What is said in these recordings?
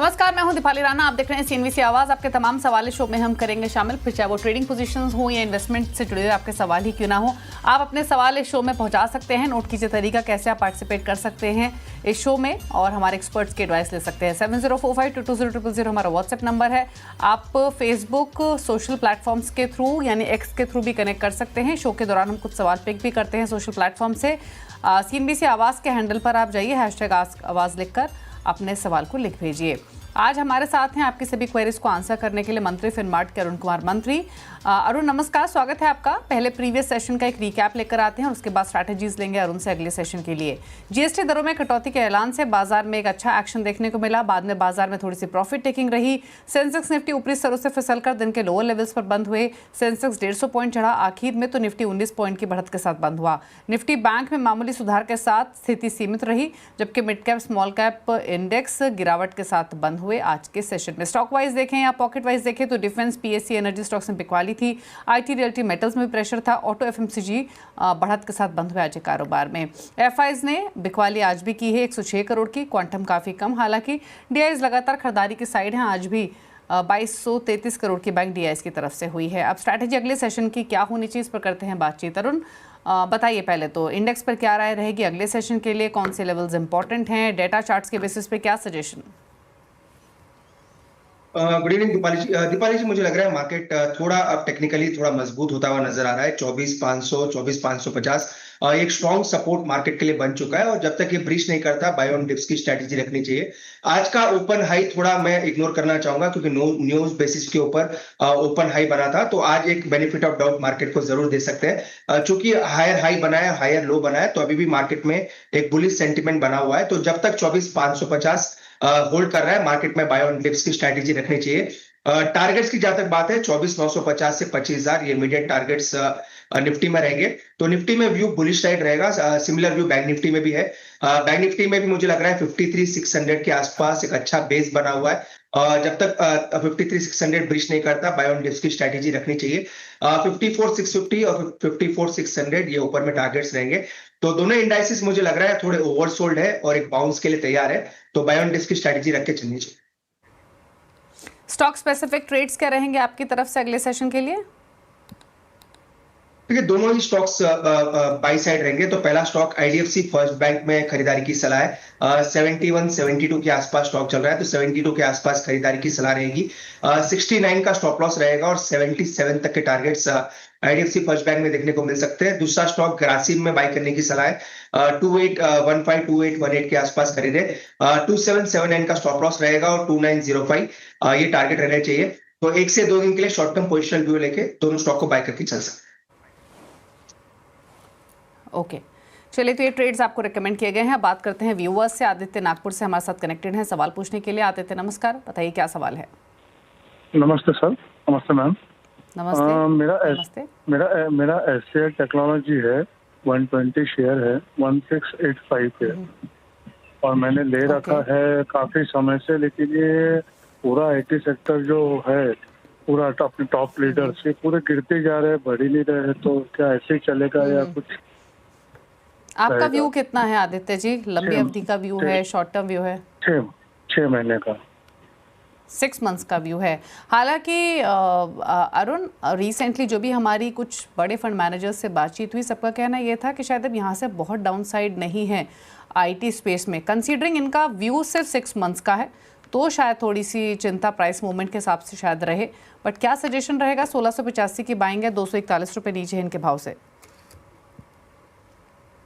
नमस्कार, मैं हूं दीपाली राणा। आप देख रहे हैं सीएनबीसी आवाज। आपके तमाम सवाल इस शो में हम करेंगे शामिल, फिर चाहे वो ट्रेडिंग पोजीशंस हो या इन्वेस्टमेंट से जुड़े हुए आपके सवाल ही क्यों ना हो। आप अपने सवाल इस शो में पहुंचा सकते हैं। नोट कीजिए तरीका कैसे आप पार्टिसिपेट कर सकते हैं इस शो में और हमारे एक्सपर्ट्स की एडवाइस ले सकते हैं। 7045220000 हमारा व्हाट्सएप नंबर है। आप फेसबुक सोशल प्लेटफॉर्म्स के थ्रू यानी एक्स के थ्रू भी कनेक्ट कर सकते हैं। शो के दौरान हम कुछ सवाल पिक भी करते हैं सोशल प्लेटफॉर्म से। सीएनबीसी आवाज के हैंडल पर आप जाइए, #आवाज लिखकर अपने सवाल को लिख भेजिए। आज हमारे साथ हैं आपकी सभी क्वेरीज को आंसर करने के लिए मंत्री फिनमार्ट के अरुण कुमार मंत्री। अरुण नमस्कार, स्वागत है आपका। पहले प्रीवियस सेशन का एक रिकैप लेकर आते हैं और उसके बाद स्ट्रैटेजीज लेंगे अरुण से अगले सेशन के लिए। जीएसटी दरों में कटौती के ऐलान से बाजार में एक अच्छा एक्शन देखने को मिला। बाद में बाजार में थोड़ी सी प्रॉफिट टेकिंग रही। सेंसेक्स निफ्टी ऊपरी स्तरों से फिसलकर दिन के लोअर लेवल्स पर बंद हुए। सेंसेक्स 150 पॉइंट चढ़ा। आखिर में तो निफ्टी 19 पॉइंट की बढ़त के साथ बंद हुआ। निफ्टी बैंक में मामूली सुधार के साथ स्थिति सीमित रही, जबकि mid cap small cap index गिरावट के साथ बंद हुए आज के सेशन में। स्टॉक वाइज देखें या पॉकेट वाइज देखें तो डिफेंस, पीएससी, एनर्जी स्टॉक्स में बिकवाली थी। आईटी, रियल्टी, मेटल्स में भी प्रेशर था। ऑटो, एफएमसीजी बढ़त के साथ बंद हुए आज के कारोबार में। एफआईज ने बिकवाली आज भी की है 106 करोड़ की, क्वांटम काफी कम। हालांकि डीआईज लगातार खरीदारी की साइड है। आज भी 2233 करोड़ की बैंक डीआईज की तरफ से हुई है। अब स्ट्रैटेजी अगले सेशन की क्या होनी चाहिए, इस पर करते हैं बातचीत। अरुण बताइए, पहले तो इंडेक्स पर क्या राय रहेगी अगले सेशन के लिए, कौन से लेवल्स इंपॉर्टेंट हैं, डेटा चार्ट्स के बेसिस पे क्या सजेशन? गुड इवनिंग दीपाली जी, मुझे लग रहा है मार्केट थोड़ा अब टेक्निकली थोड़ा मजबूत होता हुआ नजर आ रहा है। 24,500 24,550 एक स्ट्रॉन्ग सपोर्ट मार्केट के लिए बन चुका है और जब तक ये ब्रीच नहीं करता बाय ऑन डिप्स की स्ट्रेटेजी रखनी चाहिए। आज का ओपन हाई थोड़ा मैं इग्नोर करना चाहूंगा क्योंकि न्यूज बेसिस के ऊपर ओपन हाई बना था, तो आज एक बेनिफिट ऑफ डाउट मार्केट को जरूर दे सकते हैं। चूंकि हायर हाई बना है, हायर लो बना है, तो अभी भी मार्केट में एक बुलिश सेंटिमेंट बना हुआ है। तो जब तक 24,550 होल्ड कर रहा है, मार्केट में बाय ऑन डिप्स की स्ट्रेटेजी रखनी चाहिए। टारगेट्स की जहां तक बात है 24,950 से 25,000 ये इमीडिएट टारगेट्स निफ्टी में रहेंगे। तो निफ्टी में व्यू बुलिश साइड रहेगा। सिमिलर व्यू बैंक निफ्टी में भी है। बैंक निफ्टी में भी मुझे लग रहा है 53,600 के आसपास एक अच्छा बेस बना हुआ है। जब तक 53,600 ब्रीच नहीं करता बाय ऑन डिप्स की स्ट्रेटेजी रखनी चाहिए। 54,650 और 54,600 ये ऊपर में टारगेट्स रहेंगे। तो दोनों इंडाइसिस मुझे लग रहा है थोड़े ओवरसोल्ड है और एक बाउंस के लिए तैयार है, तो बाय ऑन डिप्स की स्ट्रेटेजी रख के चलनी चाहिए। स्टॉक स्पेसिफिक ट्रेड्स क्या रहेंगे आपकी तरफ से अगले सेशन के लिए? देखिए, दोनों ही स्टॉक्स बाई साइड रहेंगे। तो पहला स्टॉक आईडीएफसी फर्स्ट बैंक में खरीदारी की सलाह है। 71 72 के आसपास स्टॉक चल रहा है, तो 72 के आसपास खरीदारी की सलाह रहेगी। 69 का स्टॉप लॉस रहेगा और 77 तक के टारगेट्स आईडीएफसी फर्स्ट बैंक में देखने को मिल सकते हैं। दूसरा स्टॉक ग्रासिम में बाई करने की सलाह है। 2815 2818 के आसपास खरीदे। 2779 का स्टॉप लॉस रहेगा और 2905 ये टारगेट रहने चाहिए। तो 1 से 2 दिन के लिए शॉर्ट टर्म पोजिशनल व्यू लेके दोनों स्टॉक को बाय करके चल सकते हैं। ओके, चलिए, तो ये ट्रेड्स आपको रिकमेंड किए गए हैं। अब बात करते हैं व्यूअर्स से। आदित्य नागपुर से हमारे साथ कनेक्टेड हैं सवाल पूछने के लिए। आदित्य नमस्कार, बताइए क्या सवाल है। नमस्ते सर। नमस्ते मैम। नमस्ते। मेरा एससीआई टेक्नोलॉजी है, 120 शेयर है, 1685 पे और मैंने ले रखा है काफी समय से, लेकिन ये पूरा आईटी सेक्टर जो है पूरा अपने टॉप लीडर से पूरे गिरते जा रहे हैं, बढ़ ही नहीं रहे हैं। तो क्या ऐसे ही चलेगा या कुछ? आपका व्यू कितना है आदित्य जी? लंबी अवधि का व्यू है, शॉर्ट टर्म व्यू है? 6 महीने का, 6 मंथ्स का व्यू है। हालांकि अरुण, रिसेंटली जो भी हमारी कुछ बड़े फंड मैनेजर्स से बातचीत हुई, सबका कहना ये था कि शायद अब यहाँ से बहुत डाउन साइड नहीं है आईटी स्पेस में। कंसीडरिंग इनका व्यू सिर्फ 6 मंथ्स का है, तो शायद थोड़ी सी चिंता प्राइस मूवमेंट के हिसाब से शायद रहे। बट क्या सजेशन रहेगा? 1685 की बाइंग है, 241 रुपये नीचे है इनके भाव से।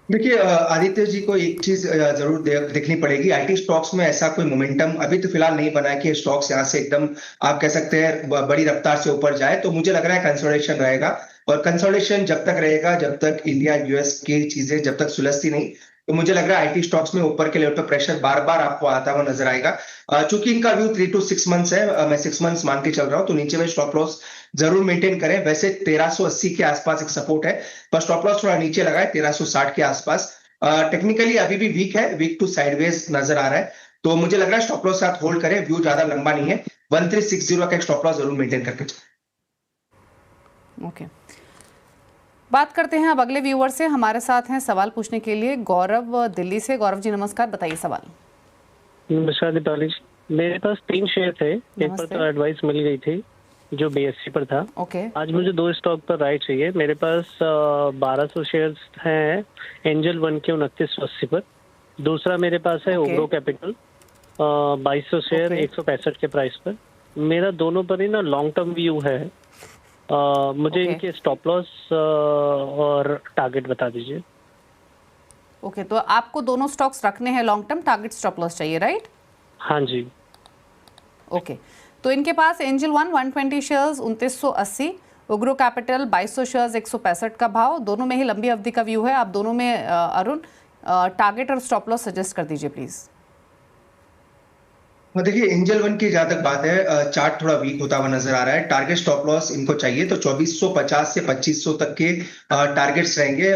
देखिए, आदित्य जी को एक चीज जरूर देखनी पड़ेगी। आईटी स्टॉक्स में ऐसा कोई मोमेंटम अभी तो फिलहाल नहीं बना है कि स्टॉक्स यहाँ से एकदम आप कह सकते हैं बड़ी रफ्तार से ऊपर जाए। तो मुझे लग रहा है कंसोलिडेशन रहेगा और कंसोलिडेशन जब तक रहेगा, जब तक इंडिया यूएस की चीजें जब तक सुलझती नहीं, तो मुझे लग रहा है आईटी स्टॉक्स में ऊपर के लेवल पर प्रेशर बार बार आपको आता हुआ नजर आएगा। चूंकि इनका व्यू 3 to 6 मंथ्स है, मैं 6 मंथ्स मान के चल रहा हूं, तो नीचे में स्टॉप लॉस जरूर मेंटेन करें। वैसे 1380 के आसपास एक सपोर्ट है, पर स्टॉप लॉस थोड़ा नीचे लगाए 1360 के आसपास। टेक्निकली अभी भी वीक है, वीक टू साइडवेज नजर आ रहा है, तो मुझे लग रहा है स्टॉप लॉस साथ होल्ड करें। व्यू ज्यादा लंबा नहीं है, 1360 का एक स्टॉप लॉस जरूर मेंटेन करके चलें। ओके, बात करते हैं अब अगले व्यूअर से। हमारे साथ हैं सवाल पूछने के लिए गौरव दिल्ली से। गौरव जी नमस्कार, बताइए सवाल। नमस्कार दीपाली। मेरे पास 3 शेयर थे। एक पर नमस्ते। तो एडवाइस मिल गई थी जो BSC पर था। ओके आज मुझे 2 स्टॉक पर राइट चाहिए। मेरे पास 1200 शेयर्स हैं एंजल वन के 2980 पर। दूसरा मेरे पास है ओके। ओग्रो कैपिटल 2200 शेयर ओके। 165 के प्राइस पर। मेरा दोनों पर ही ना लॉन्ग टर्म व्यू है। मुझे ओके। इनके स्टॉप लॉस और टारगेट बता दीजिए। ओके, तो आपको दोनों स्टॉक्स रखने हैं, long term target stop loss चाहिए, राइट? हाँ जी। ओके, तो इनके पास Angel One 120 shares 2980, Ugro capital 2200 shares 165 का भाव, दोनों में ही लंबी अवधि का व्यू है। आप दोनों में अरुण टारगेट और स्टॉप लॉस सजेस्ट कर दीजिए प्लीज। देखिए एंजल वन की जहां तक बात है, चार्ट थोड़ा वीक होता हुआ नजर आ रहा है। टारगेट स्टॉप लॉस इनको चाहिए तो 2450 से 2500 तक के टारगेट्स रहेंगे।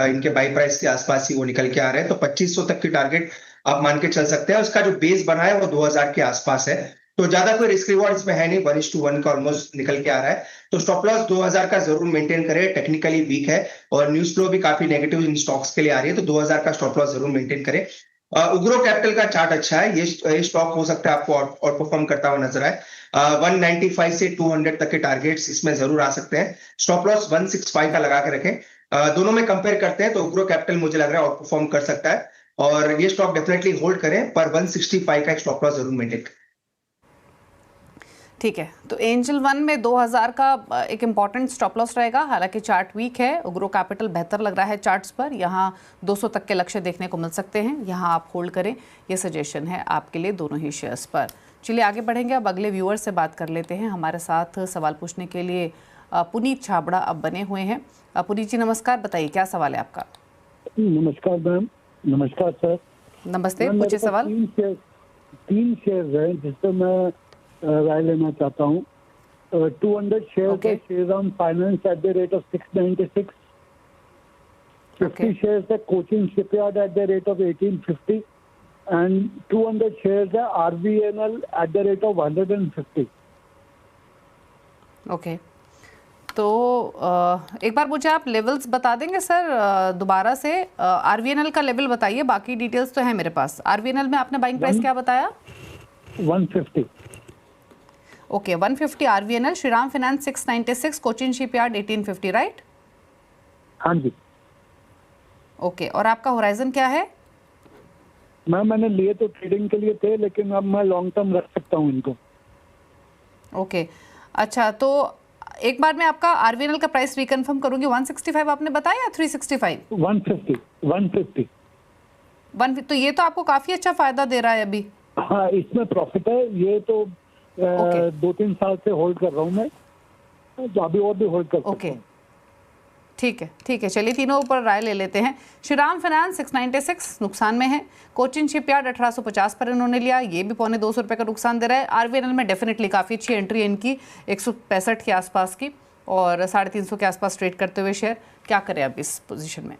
इनके बाई प्राइस के आसपास ही वो निकल के आ रहे हैं, तो 2500 तक की टारगेट आप मान के चल सकते हैं। उसका जो बेस बना है वो 2000 के आसपास है, तो ज्यादा कोई रिस्क रिवॉर्ड इसमें है नहीं। 1:1 का ऑलमोस्ट निकल के आ रहा है, तो स्टॉप लॉस 2000 का जरूर मेंटेन करें। टेक्निकली वीक है और न्यूज फ्लो भी काफी नेगेटिव इन स्टॉक्स के लिए आ रही है, तो 2000 का स्टॉप लॉस जरूर मेंटेन करें। उग्रो कैपिटल का चार्ट अच्छा है, ये स्टॉक हो सकता है आपको आउट परफॉर्म करता हुआ नजर आए। 195 से 200 तक के टारगेट्स इसमें जरूर आ सकते हैं। स्टॉप लॉस 165 का लगा के रखें। दोनों में कंपेयर करते हैं तो उग्रो कैपिटल मुझे लग रहा है आउट परफॉर्म कर सकता है, और ये स्टॉक डेफिनेटली होल्ड करें, पर 165 का एक स्टॉप लॉस जरूर मेंटेन करें। ठीक है, तो एंजल वन में 2000 का एक इम्पॉर्टेंट स्टॉप लॉस रहेगा। हालांकि चार्ट वीक है, उग्रो कैपिटल बेहतर लग रहा है चार्ट्स पर। यहाँ 200 तक के लक्ष्य देखने को मिल सकते हैं, यहाँ आप होल्ड करें, ये सजेशन है आपके लिए दोनों ही शेयर्स पर। चलिए आगे बढ़ेंगे, अब अगले व्यूअर से बात कर लेते हैं। हमारे साथ सवाल पूछने के लिए पुनीत छाबड़ा अब बने हुए हैं। पुनीत जी नमस्कार, बताइए क्या सवाल है आपका? नमस्कार मैम। नमस्कार सर। नमस्ते, मैम, पूछिए मेरे पास सवाल। तीन शेयर है जिससे मैं राय लेना चाहता हूँ। 200 शेयर Okay. है Shriram finance at the rate of 696, 50 Okay. Share है Cochin shipyard at the rate of 1850 and 200 share है RVNL at the rate of 150। Okay, तो एक बार मुझे आप लेवल्स बता देंगे सर दोबारा से? आरवीएनएल का लेवल बताइए, बाकी डिटेल्स तो है मेरे पास। आरवीएनएल में आपने बाइंग प्राइस क्या बताया? 150। Okay, 150 RVNL, Shriram finance 696, Cochin shipyard 1850, right? हाँ जी ओके, और आपका होराइजन क्या है? मैम, मैंने लिए तो ट्रेडिंग के लिए थे, लेकिन अब मैं लॉन्ग टर्म रख सकता हूँ इनको। ओके, अच्छा, तो एक बार मैं आपका आरवीएनएल का प्राइस रिकन्फर्म करूंगी। 165 आपने बताया या 365? 150। तो ये तो आपको काफी अच्छा फायदा दे रहा है अभी। हाँ, इसमें प्रॉफिट है। ये तो Okay. 2-3 साल से होल्ड कर रहा हूँ मैं, तो अभी और भी होल्ड कर सकता ओके, हूँ। ठीक है, ठीक है, चलिए तीनों ऊपर राय ले लेते हैं। श्रीराम फाइनेंस 696 नुकसान में है। कोचिन शिपयार्ड 1850 पर इन्होंने लिया, ये भी पौने 200 रुपये का नुकसान दे रहा है। आरवीएनएल में डेफिनेटली काफ़ी अच्छी एंट्री है इनकी, 165 के आसपास की, और 350 के आसपास ट्रेड करते हुए शेयर। क्या करें अब इस पोजीशन में?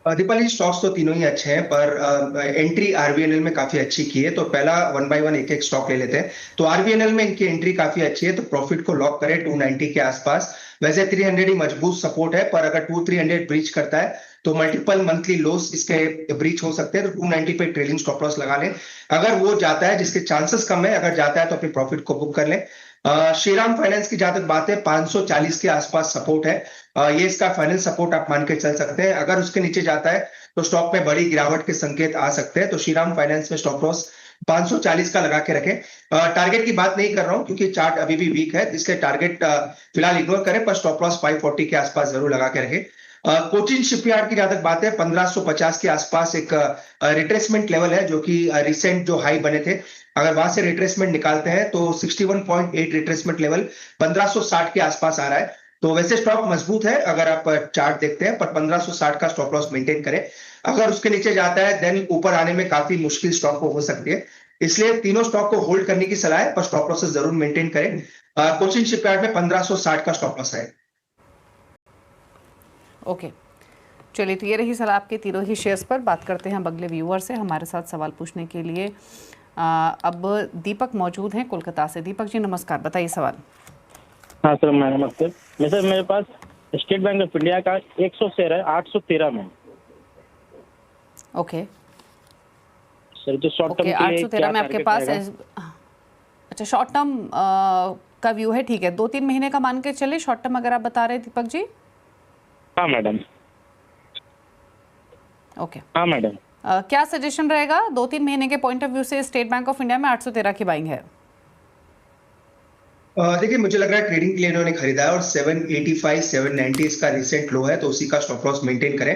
दीपाली, स्टॉक्स तो तीनों ही अच्छे हैं, पर एंट्री आरवीएनएल में काफी अच्छी की है, तो पहला 1 बाय 1 एक एक स्टॉक ले लेते हैं। तो आरवीएनएल में इनकी एंट्री काफी अच्छी है, तो प्रॉफिट को लॉक करें 290 के आसपास। वैसे 300 ही मजबूत सपोर्ट है, पर अगर 2300 ब्रीच करता है तो मल्टीपल मंथली लोस इसके ब्रीच हो सकते हैं, तो 290 पे ट्रेलिंग स्टॉप लॉस लगा लें। अगर वो जाता है, जिसके चांसेस कम है, अगर जाता है तो अपने प्रॉफिट को बुक कर लें। श्रीराम फाइनेंस की जहां तक बात है, 540 के आसपास सपोर्ट है, ये इसका फाइनल सपोर्ट आप मान के चल सकते हैं। अगर उसके नीचे जाता है तो स्टॉक में बड़ी गिरावट के संकेत आ सकते हैं, तो श्रीराम फाइनेंस में स्टॉप लॉस 540 का लगा के रखें। टारगेट की बात नहीं कर रहा हूं क्योंकि चार्ट अभी भी वीक है, इसलिए टारगेट फिलहाल इग्नोर करें, पर स्टॉप लॉस 540 के आसपास जरूर लगा के रखें। कोचिन शिपयार्ड की जहां तक बात है, 1550 के आसपास एक रिट्रेसमेंट लेवल है, जो कि रिसेंट जो हाई बने थे, अगर वहां से रिट्रेसमेंट निकालते हैं तो 61.8 रिट्रेसमेंट लेवल 1560 के आसपास आ रहा है। तो वैसे स्टॉक मजबूत है अगर आप चार्ट देखते हैं, पर 1560 का स्टॉप लॉस मेंटेन करें। अगर उसके नीचे जाता है देन ऊपर आने में काफी मुश्किल स्टॉक को हो सकती है, इसलिए तीनों स्टॉक को होल्ड करने की सलाह है, पर स्टॉप लॉसेस जरूर मेंटेन करें। कोचिन शिपयार्ड में 1560 का स्टॉप लॉस है। ओके, चलिए, तो ये रही सलाह आपके तीनों ही शेयर्स पर। बात करते हैं अब अगले व्यूअर से। हमारे साथ सवाल पूछने के लिए अब दीपक मौजूद हैं कोलकाता से। दीपक जी नमस्कार, बताइए सवाल। हाँ सर, मैं नमस्ते। सर मेरे पास स्टेट बैंक ऑफ इंडिया का 100 शेयर है 813 में। ओके, सर तो शॉर्ट टर्म ओके, के लिए 813 में आपके पास अच्छा शॉर्ट टर्म का व्यू है, ठीक है। 2-3 महीने का मान के चले शॉर्ट टर्म अगर आप बता रहे हैं दीपक जी। हाँ मैडम। ओके, हाँ मैडम। क्या सजेशन रहेगा 2-3 महीने के पॉइंट ऑफ व्यू से? स्टेट बैंक ऑफ इंडिया में 813 की बाइंग है। देखिए मुझे लग रहा है ट्रेडिंग के लिए इन्होंने खरीदा है और 785 790 इसका रिसेंट लो है, तो उसी का स्टॉप लॉस मेंटेन करें।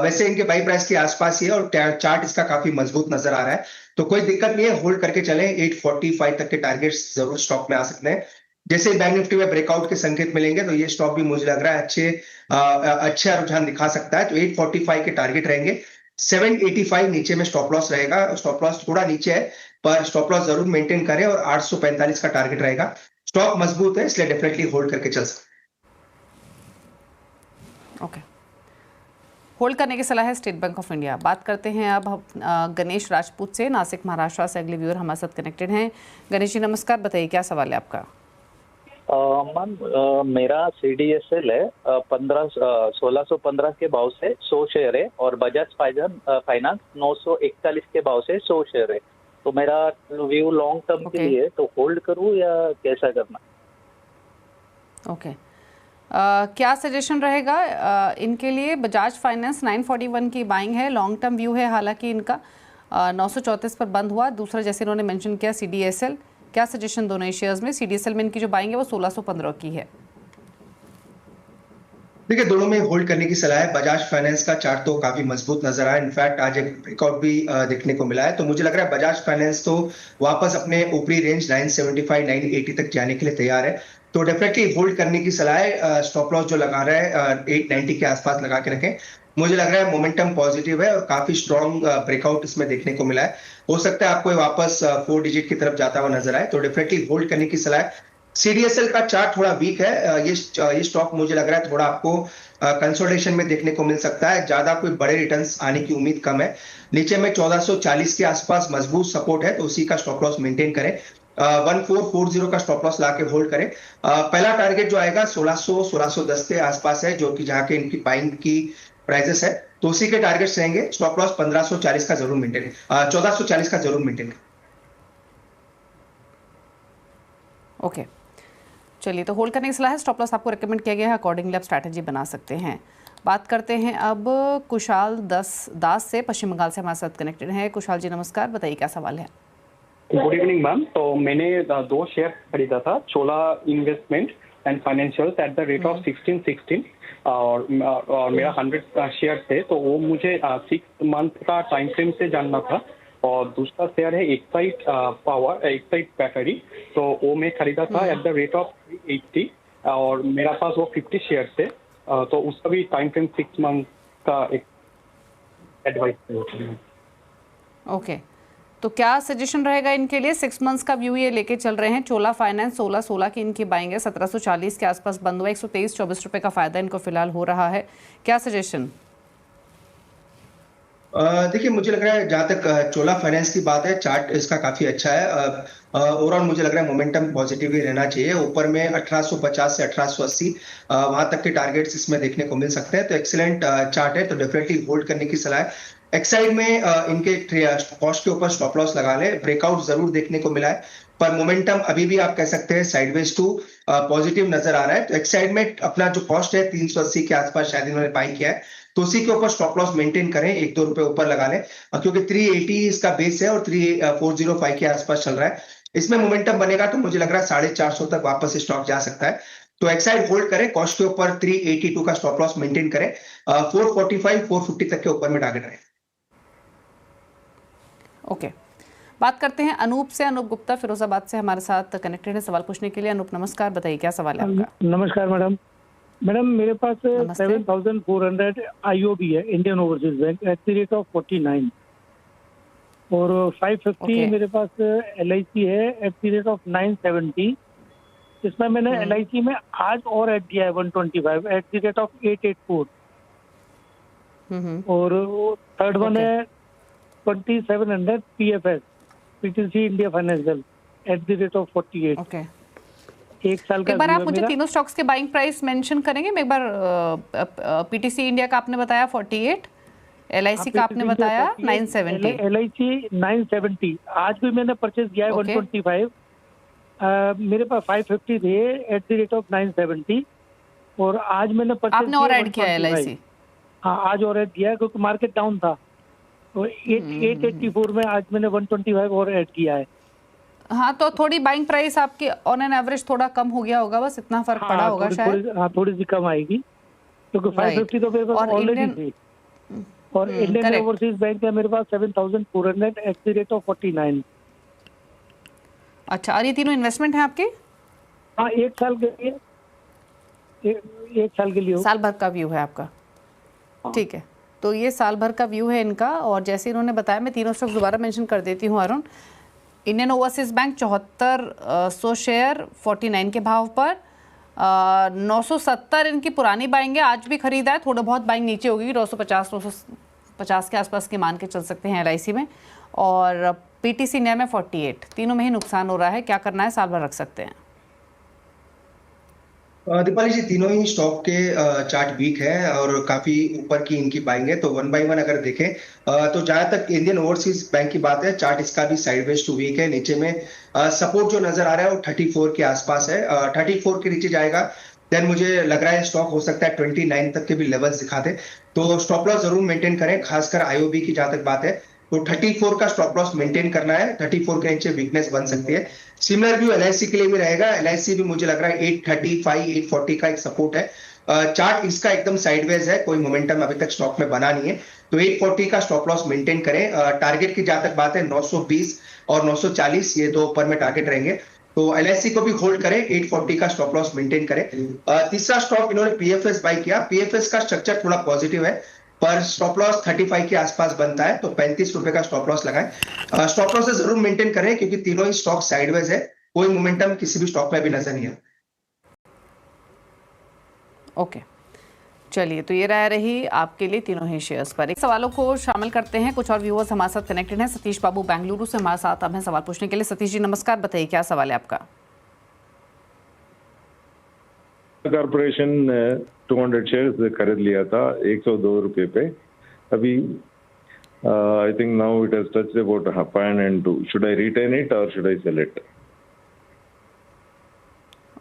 वैसे इनके बाई प्राइस के आसपास ही है और चार्ट इसका काफी मजबूत नजर आ रहा है, तो कोई दिक्कत नहीं है, होल्ड करके चलें। 845 तक के टारगेट्स जरूर स्टॉक में आ सकते हैं। जैसे बैंक निफ्टी में ब्रेकआउट के संकेत मिलेंगे तो ये स्टॉक भी मुझे लग रहा है अच्छा रुझान दिखा सकता है, तो 845 के टारगेट रहेंगे। 785 नीचे में स्टॉप लॉस रहेगा, स्टॉप लॉस थोड़ा नीचे है पर स्टॉप लॉस जरूर मेंटेन करें, और 845 का टारगेट रहेगा। स्टॉक मजबूत है इसलिए डेफिनेटली होल्ड करके चल सकते। ओके, होल्ड करने की सलाह है स्टेट बैंक ऑफ इंडिया। बात करते हैं अब गणेश राजपूत से, नासिक महाराष्ट्र से अगले व्यूअर हमारे साथ कनेक्टेड हैं। गणेश जी नमस्कार, बताइए क्या सवाल है आपका? मैम मेरा CDSL है 1615 के भाव से 100 शेयर है, और बजाज फाइनेंस 941 के भाव से 100 शेयर है। तो मेरा व्यू लॉन्ग टर्म के लिए तो होल्ड करूं या कैसा करना? ओके, क्या सजेशन रहेगा इनके लिए? बजाज फाइनेंस 941 की बाइंग है, लॉन्ग टर्म व्यू है, हालांकि इनका 934 पर बंद हुआ। दूसरा जैसे इन्होंने मेंशन किया CDSL, क्या सजेशन दोनों ही शेयर्स में? CDSL में इनकी जो बाइंग है वो 1615 की है। देखिए दोनों में होल्ड करने की सलाह है। बजाज फाइनेंस का चार्ट तो काफी मजबूत नजर आया, इनफैक्ट आज एक ब्रेकआउट भी देखने को मिला है, तो मुझे लग रहा है बजाज फाइनेंस तो वापस अपने ऊपरी रेंज 975 980 तक जाने के लिए तैयार है, तो डेफिनेटली होल्ड करने की सलाह है। स्टॉप लॉस जो लगा रहा है 890 के आसपास लगा के रखें। मुझे लग रहा है मोमेंटम पॉजिटिव है और काफी स्ट्रॉन्ग ब्रेकआउट इसमें देखने को मिला है। हो सकता है आपको वापस 4 डिजिट की तरफ जाता हुआ नजर आए, तो डेफिनेटली होल्ड करने की सलाह है। CDSL का चार्ट थोड़ा वीक है, ये स्टॉक मुझे लग रहा है थोड़ा आपको कंसोलिडेशन में देखने को मिल सकता है, ज्यादा कोई बड़े रिटर्न्स आने की उम्मीद कम है। नीचे में 1440 के आसपास मजबूत सपोर्ट है, तो उसी का स्टॉप लॉस मेंटेन करें। 1440 का स्टॉप लॉस लाके होल्ड करें। पहला टारगेट जो आएगा 1610 के आसपास है, जो कि जहाँ के इनकी बाइंग की प्राइसेस है, तो उसी के टारगेट्स रहेंगे। स्टॉप लॉस 1540 का जरूर मेंटेन 1440 का जरूर मेंटेन करें। ओके, चलिए, तो होल्ड करने की सलाह है, स्टॉप लॉस आपको रिकमेंड किया गया है, अकॉर्डिंगली आप स्ट्रैटेजी बना सकते हैं। बात करते हैं अब कुशाल दास से, पश्चिम बंगाल से हमारे साथ कनेक्टेड हैं। कुशाल जी नमस्कार, बताइए क्या सवाल है? Good evening ma'am. तो मैंने 2 शेयर खरीदा था, Chola investment and financials at the rate of 1616, और मेरा 100 शेयर थे, तो वो मुझे 6 मंथ का टाइम फ्रेम से जानना था। और दूसरा शेयर है एक्साइट बैटरी, तो वो मैं खरीदा था एट द रेट ऑफ 380, और मेरा पास वो 50 शेयर थे, तो उसका भी टाइम फ्रेम 6 मंथ का एक एडवाइस। ओके, तो क्या सजेशन रहेगा इनके लिए? 6 मंथ्स का व्यू ये लेके चल रहे हैं। चोला फाइनेंस 1616 की इनकी बाइंग है, 1740 के आसपास बंद हुआ, 123-24 रुपए का फायदा इनको फिलहाल हो रहा है। क्या सजेशन? देखिए मुझे लग रहा है जहां तक चोला फाइनेंस की बात है, चार्ट इसका काफी अच्छा है। ओवरऑल मुझे लग रहा है मोमेंटम पॉजिटिव ही रहना चाहिए। ऊपर में 1850 से 1880 वहां तक के टारगेट्स इसमें देखने को मिल सकते हैं, तो एक्सीलेंट चार्ट है, तो डेफिनेटली होल्ड करने की सलाह है। एक्साइड में इनके कॉस्ट के ऊपर स्टॉप लॉस लगा ले, ब्रेकआउट जरूर देखने को मिला है, पर मोमेंटम अभी भी आप कह सकते हैं साइडवेज टू पॉजिटिव नजर आ रहा है। तो एक्साइड में अपना जो कॉस्ट है 380 के आसपास शायद इन्होंने बाई किया है, तो उसी के ऊपर स्टॉप लॉस मेंटेन करें, 1-2 रुपए ऊपर लगा लें, क्योंकि 380 इसका बेस है और 3405 के आसपास चल रहा है। इसमें मोमेंटम बनेगा तो मुझे लग रहा है 450 तक वापस स्टॉक जा सकता है, तो एक्साइड होल्ड करें। कॉस्ट के ऊपर 382 का स्टॉप लॉस मेंटेन करें, 445 450 तक के ऊपर में टारगेट रहे। ओके, बात करते हैं अनूप से। अनूप गुप्ता फिरोजाबाद से हमारे साथ कनेक्टेड है सवाल पूछने के लिए। अनूप नमस्कार, बताइए क्या सवाल है आपका? नमस्कार मैडम, मेरे पास 7400 IOB है, Indian overseas bank, eight the rate of 49, और 550 मेरे पास LIC है एट द रेट ऑफ 970। इसमें मैंने LIC में आज और ऐड दिया है 125 एट द रेट ऑफ 884, और थर्ड वन है 2700 PFS PTC India financial eight the rate of 48। Okay, एक साल का। एक बार आप मुझे तीनों स्टॉक्स के बाइंग प्राइस मेंशन करेंगे? मैं एक बार PTC इंडिया का आपने बताया 48, LIC का आपने बताया 970। LIC 970 आज भी मैंने परचेज किया है Okay. 125। मेरे पास 550 थे एट द रेट ऑफ 970 और आज मैंने परचेज आपने और ऐड किया है LIC? हाँ आज और ऐड किया है क्योंकि मार्केट डाउन था तो 884 में आज मैंने 125 और ऐड किया है। हाँ, तो थोड़ी बाइंग प्राइस आपकी ऑन एन एवरेज थोड़ा कम हो गया होगा, बस इतना फर्क पड़ा होगा शायद। थोड़ी सी कम आएगी क्योंकि 550 तो मेरे पास और ऑलरेडी Indian- थी और इंडियन correct. ओवरसीज बैंक है मेरे पास 7400 एट द रेट ऑफ 49। अच्छा, और ये तीनों इन्वेस्टमेंट है आपके? हाँ एक साल के लिए एक साल के लिए हो। साल भर का व्यू है आपका? ठीक है, तो ये साल भर का व्यू है इनका। और जैसे इन्होंने बताया, मैं तीनों स्टॉक दोबारा मेंशन कर देती हूँ Arun. Indian overseas bank 7400 share 49 के भाव पर, 970 इनकी पुरानी बाइंग है, आज भी खरीदा है। थोड़ा बहुत बाइंग नीचे होगी, 950 के आसपास के मान के चल सकते हैं LIC में। और PTC इंडिया में 48, तीनों में ही नुकसान हो रहा है। क्या करना है, साल भर रख सकते हैं? दीपाली जी, तीनों ही स्टॉक के चार्ट वीक है और काफी ऊपर की इनकी बाइंग है। तो वन बाय वन अगर देखें तो जहां तक इंडियन ओवरसीज बैंक की बात है, चार्ट इसका भी साइडवेज टू वीक है। नीचे में सपोर्ट जो नजर आ रहा है वो 34 के आसपास है। 34 के नीचे जाएगा देन मुझे लग रहा है स्टॉक हो सकता है 29 तक के भी लेवल्स दिखा दे। तो स्टॉप लॉस जरूर मेंटेन करें, खासकर IOB की जहां तक बात है तो 34 का स्टॉप लॉस मेंटेन करना है। 34 के नीचे वीकनेस बन सकती है। सिमिलर व्यू LIC के लिए भी रहेगा। LIC भी मुझे लग रहा है 835 840 का एक सपोर्ट है। चार्ट इसका एकदम साइडवेज है, कोई मोमेंटम अभी तक स्टॉक में बना नहीं है। तो 840 का स्टॉप लॉस मेंटेन करें। टारगेट की जहां तक बात है 920 और 940, ये दो ऊपर में टारगेट रहेंगे। तो LIC को भी होल्ड करें, 840 का स्टॉप लॉस मेंटेन करें। तीसरा स्टॉक इन्होंने PFS बाय किया। PFS का स्ट्रक्चर थोड़ा पॉजिटिव है पर स्टॉप लॉस 35 के आसपास बनता है, तो 35 रुपए का स्टॉप लॉस लगाएं। स्टॉप लॉस जरूर मेंटेन करें क्योंकि तीनों ही स्टॉक साइडवेज है, कोई मोमेंटम किसी भी स्टॉक में भी नजर नहीं है। ओके, चलिए, तो ये राय रही आपके लिए तीनों ही शेयर्स पर। एक सवालों को शामिल करते हैं, कुछ और व्यूअर्स हमारे साथ कनेक्टेड हैं। सतीश बाबू बेंगलुरु से हमारे साथ अब हैं सवाल पूछने के लिए। सतीश जी नमस्कार, बताइए क्या सवाल है आपका? कॉर्पोरेशन 200 शेयर्स खरीद लिया था 102 रुपए पे। अभी I think now it has touched about 502। Should I retain it और should I sell it?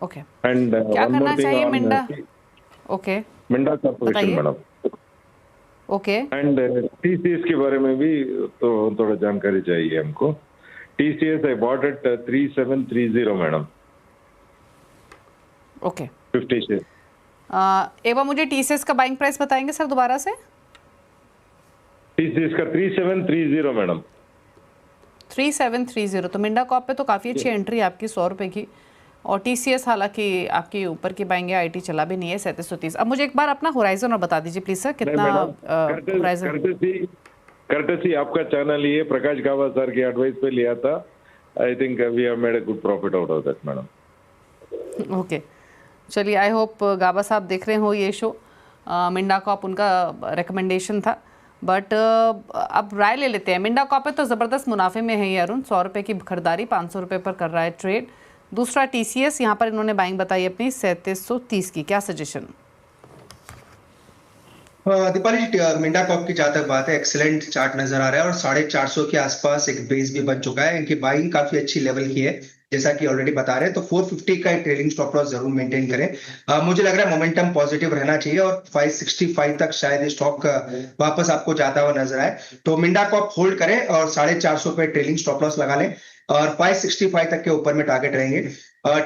Okay, and क्या करना चाहिए Minda? Okay, Minda corporation madam. Okay, and TCS के बारे में भी तो थोड़ा जानकारी चाहिए हमको। TCS I bought at 3730 madam. Okay, 50 share. एक बार मुझे TCS का बाइंग प्राइस बताएंगे सर दोबारा से? TCS का 3730 मैडम। 3730, तो मिंडा कॉप पे तो काफ़ी अच्छी एंट्री है आपकी 100 रुपये की। और TCS हालांकि आपकी ऊपर की बाइंग है, IT चला भी नहीं है 3730। अब मुझे एक बार अपना होराइजन और बता दीजिए प्लीज सर, कितना होराइजन? कर्टेसी आपका चैनल ये प्रकाश गावा सर की एडवाइस पे लिया था। I think we have made a good profit out of that madam. Okay, चलिए, आई होप गाबा साहब देख रहे हो ये शो। मिंडा कॉप उनका रिकमेंडेशन था, बट अब राय ले लेते हैं। मिंडा कॉप पे तो ज़बरदस्त मुनाफे में है ये अरुण, 100 रुपये की खरीदारी, 500 रुपये पर कर रहा है ट्रेड। दूसरा TCS, यहाँ पर इन्होंने बाइंग बताई अपनी 3730 की, क्या सजेशन? दीपाली जी, मिंडा कॉप की जहां तक बात है एक्सीलेंट चार्ट नजर आ रहा है और 450 के आसपास एक बेस भी बन चुका है। इनकी बाइंग काफी अच्छी लेवल की है जैसा कि ऑलरेडी बता रहे हैं। तो 450 का एक ट्रेलिंग स्टॉप लॉस जरूर मेंटेन करें। मुझे लग रहा है मोमेंटम पॉजिटिव रहना चाहिए और 565 तक शायद ये स्टॉक वापस आपको जाता हुआ नजर आए। तो मिंडा कॉप होल्ड करें और 450 पे ट्रेलिंग स्टॉप लॉस लगा लें और 565 तक के ऊपर में टारगेट रहेंगे।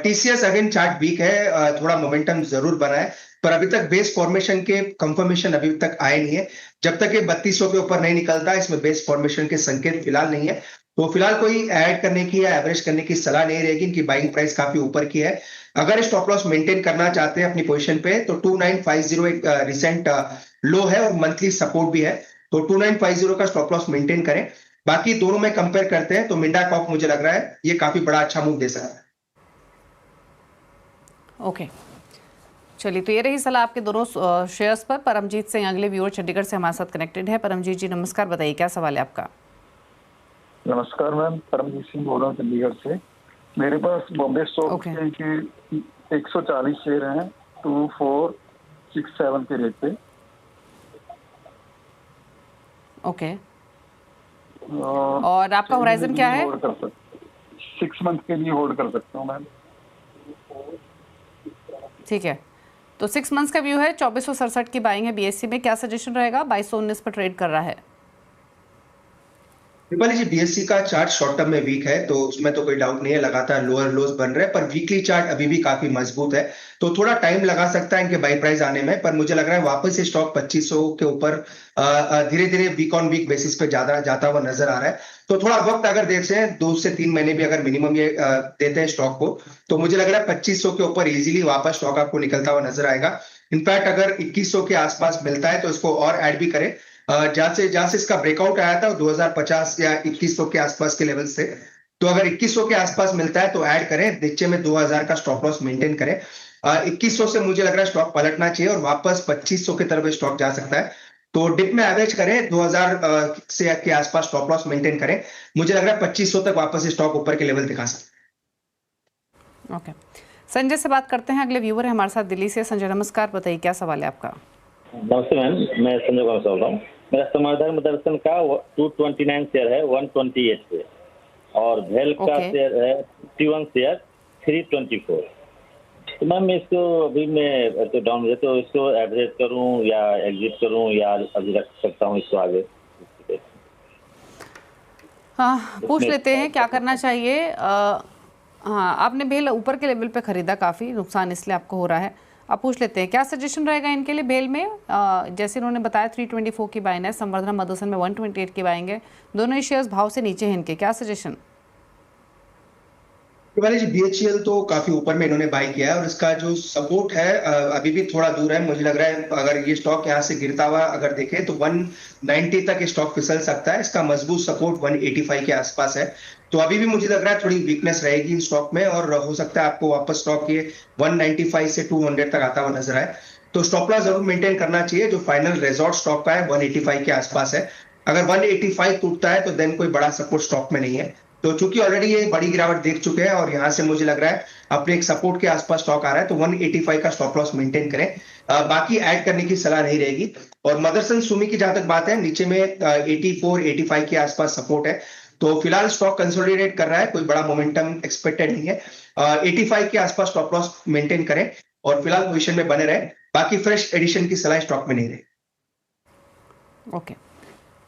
TCS अगेन चार्ट वीक है, थोड़ा मोमेंटम जरूर बना है पर अभी तक बेस फॉर्मेशन के कंफर्मेशन अभी तक आए नहीं है। जब तक ये 3200 के ऊपर नहीं निकलता, इसमें बेस फॉर्मेशन के संकेत फिलहाल नहीं है। तो फिलहाल कोई ऐड करने की या एवरेज करने की सलाह नहीं रहेगी। इनकी बाइंग प्राइस काफी ऊपर की है। अगर स्टॉप लॉस मेंटेन करना चाहते हैं अपनी पोजीशन पे तो 2950 एक रिसेंट लो है और मंथली सपोर्ट भी है। तो 2950 का स्टॉप लॉस मेंटेन करें। बाकी दोनों में कंपेयर करते हैं तो मिंडा कॉप मुझे लग रहा है ये काफी बड़ा अच्छा मूव दे सकता है। ओके, चलिए, तो ये रही सलाह आपके दोनों शेयर्स पर। परमजीत सिंह अगले व्यूअर चंडीगढ़ से हमारे साथ कनेक्टेड है। परमजीत जी नमस्कार, बताइए क्या सवाल है आपका? नमस्कार मैम, परमजीत सिंह बोल रहा हूँ चंडीगढ़ से। मेरे पास बॉम्बे स्टॉक के 140 शेयर हैं 2467 के रेट पे। ओके, और आपका होराइजन क्या है? 6 मंथ के लिए होल्ड कर सकता हूँ मैम। ठीक है, तो 6 मंथ्स का व्यू है, 2467 की बाइंग है बीएससी में। क्या सजेशन रहेगा? 2219 पर ट्रेड कर रहा है। कृपाली जी, बीएससी का चार्ट शॉर्ट टर्म में वीक है, तो उसमें तो कोई डाउट नहीं है, लगातार लोअर लोज बन रहे हैं, पर वीकली चार्ट अभी भी काफी मजबूत है, तो थोड़ा टाइम लगा सकता है इनके बाई प्राइस आने में। पर मुझे लग रहा है वापस से स्टॉक 2500 के ऊपर धीरे धीरे वीक ऑन वीक बेसिस पे जाता हुआ नजर आ रहा है। तो थोड़ा वक्त अगर देखते हैं, 2 से 3 महीने भी अगर मिनिमम ये देते हैं स्टॉक को, तो मुझे लग रहा है 2500 के ऊपर इजीली वापस स्टॉक आपको निकलता हुआ नजर आएगा। इनफैक्ट अगर 2100 के आसपास मिलता है तो इसको और ऐड भी करें। जहां से इसका ब्रेकआउट आया था 2050 या 2100 के आसपास के लेवल से, तो अगर 2100 के आसपास मिलता है तो ऐड करें, नीचे में 2000 का स्टॉप लॉस मेंटेन करें। 2100 से मुझे लग रहा है स्टॉक पलटना चाहिए और वापस 2500 की तरफ स्टॉक जा सकता है, तो डिप में एवरेज करें, 2000 से के आसपास स्टॉप लॉस मेंटेन करें। मुझे लग रहा है 2500 तक वापस स्टॉक ऊपर के लेवल दिखा सकता है। ओके, संजय से बात करते हैं, अगले व्यूअर है हमारे साथ दिल्ली से। संजय नमस्कार, बताइए क्या सवाल है आपका? नमस्ते मैम, मैं संजय कुमार बोल रहा हूँ। मेरा समाधान मदरसन का 229 शेयर है 128 पे, और भेल का शेयर है 51 शेयर 324। तो मैम इसको अभी मैं तो डाउन है, तो इसको एवरेज करूं या एग्जिट करूं या अभी रख सकता हूं इसको आगे? हाँ, पूछ लेते हैं क्या करना चाहिए। हाँ, आपने भेल ऊपर के लेवल पे खरीदा, काफ़ी नुकसान इसलिए आपको हो रहा है। आप पूछ लेते हैं क्या सजेशन रहेगा इनके लिए भेल में। जैसे उन्होंने बताया 324 की बाइंग है, संवर्धना मदरसन में 128 की बाइंग है, दोनों ही शेयर्स भाव से नीचे हैं इनके, क्या सजेशन? जी, बीएचईएल तो काफी ऊपर में इन्होंने बाई किया है और इसका जो सपोर्ट है अभी भी थोड़ा दूर है। मुझे लग रहा है अगर ये स्टॉक यहाँ से गिरता हुआ अगर देखें तो 190 तक स्टॉक फिसल सकता है। इसका मजबूत सपोर्ट 185 के आसपास है, तो अभी भी मुझे लग रहा है थोड़ी वीकनेस रहेगी स्टॉक में, और हो सकता है आपको वापस स्टॉक ये 195 से 200 तक आता हुआ नजर आए। तो स्टॉप लॉस जरूर मेंटेन करना चाहिए। जो फाइनल रिजॉर्ट स्टॉक का है 185 के आसपास है, अगर 185 टूटता है तो देन कोई बड़ा सपोर्ट स्टॉक में नहीं है। तो चूंकि ऑलरेडी ये बड़ी गिरावट देख चुके हैं और यहाँ से मुझे लग रहा है अपने एक सपोर्ट के आसपास स्टॉक आ रहा है, तो 185 का स्टॉप लॉस मेंटेन करें। बाकी ऐड करने की सलाह नहीं रहेगी। और मदरसन सुमी की जहां तक बात है, नीचे में 84-85 के आसपास सपोर्ट है, तो फिलहाल स्टॉक कंसोलिडेट कर रहा है, कोई बड़ा मोमेंटम एक्सपेक्टेड नहीं है। 85 के आसपास स्टॉप लॉस मेंटेन करें और फिलहाल पोजीशन में बने रहे। बाकी फ्रेश एडिशन की सलाह स्टॉक में नहीं रहे। ओके,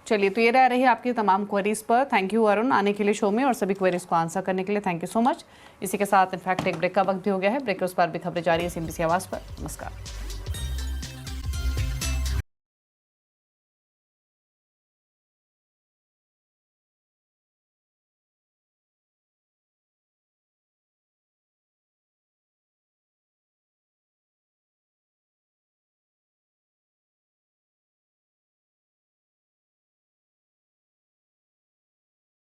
चलिए, तो ये रही आपकी तमाम क्वेरीज पर। थैंक यू अरुण आने के लिए शो में और सभी क्वेरीज को आंसर करने के लिए, थैंक यू सो मच। इसी के साथ इनफैक्ट एक ब्रेक का वक्त भी हो गया है। ब्रेक के उस पर भी खबरें जारी है CNBC आवाज़ पर। नमस्कार।